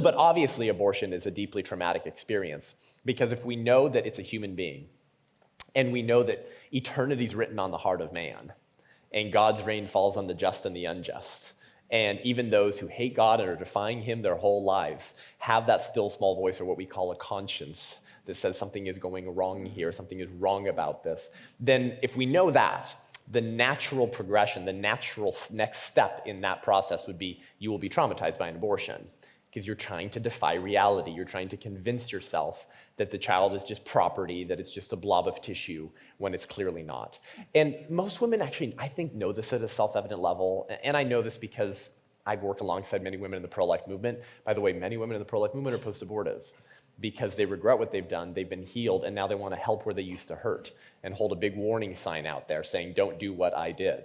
But obviously, abortion is a deeply traumatic experience, because if we know that it's a human being, and we know that eternity is written on the heart of man, and God's rain falls on the just and the unjust, and even those who hate God and are defying him their whole lives have that still small voice, or what we call a conscience, that says something is going wrong here, something is wrong about this, then if we know that, the natural progression, the natural next step in that process would be you will be traumatized by an abortion, because you're trying to defy reality. You're trying to convince yourself that the child is just property, that it's just a blob of tissue, when it's clearly not. And most women actually, I think, know this at a self-evident level. And I know this because I work alongside many women in the pro-life movement. By the way, many women in the pro-life movement are post-abortive because they regret what they've done, they've been healed, and now they want to help where they used to hurt and hold a big warning sign out there saying, don't do what I did.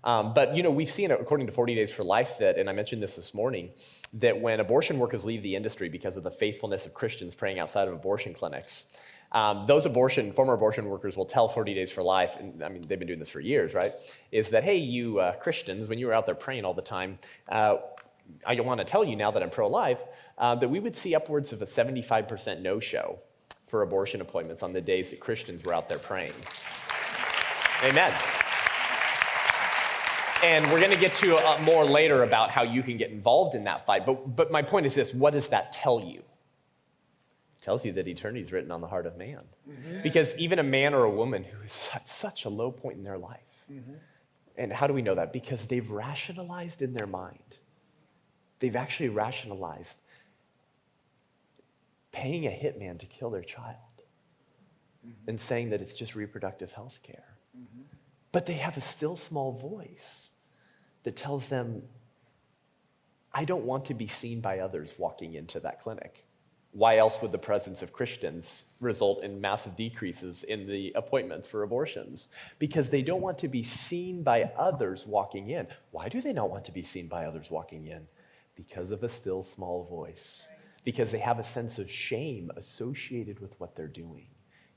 But we've seen, according to 40 Days for Life, that, and I mentioned this morning, that when abortion workers leave the industry because of the faithfulness of Christians praying outside of abortion clinics, those former abortion workers will tell 40 Days for Life, and I mean, they've been doing this for years, right, is that, hey, you Christians, when you were out there praying all the time, I want to tell you now that I'm pro-life, that we would see upwards of a 75% no-show for abortion appointments on the days that Christians were out there praying. Amen. And we're going to get to more later about how you can get involved in that fight. But my point is this: what does that tell you? It tells you that eternity is written on the heart of man. Mm-hmm. Because even a man or a woman who is at such a low point in their life, mm-hmm. and how do we know that? Because they've rationalized in their mind. They've actually rationalized paying a hitman to kill their child, mm-hmm. and saying that it's just reproductive health care. Mm-hmm. But they have a still small voice that tells them, I don't want to be seen by others walking into that clinic. Why else would the presence of Christians result in massive decreases in the appointments for abortions? Because they don't want to be seen by others walking in. Why do they not want to be seen by others walking in? Because of a still small voice. Because they have a sense of shame associated with what they're doing.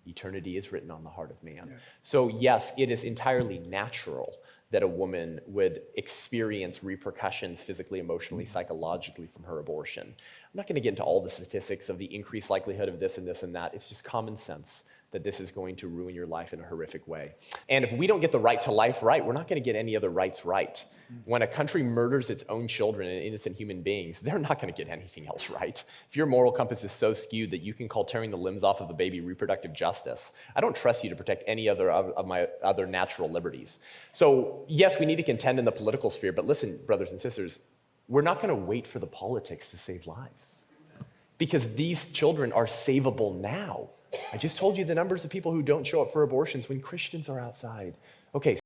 Eternity is written on the heart of man. Yeah. So yes, it is entirely natural that a woman would experience repercussions physically, emotionally, psychologically from her abortion. I'm not going to get into all the statistics of the increased likelihood of this and this and that. It's just common sense that this is going to ruin your life in a horrific way. And if we don't get the right to life right, we're not going to get any other rights right. When a country murders its own children and innocent human beings, they're not going to get anything else right. If your moral compass is so skewed that you can call tearing the limbs off of a baby reproductive justice, I don't trust you to protect any other of my other natural liberties. So yes, we need to contend in the political sphere, but listen, brothers and sisters, we're not going to wait for the politics to save lives, because these children are savable now. I just told you the numbers of people who don't show up for abortions when Christians are outside. Okay.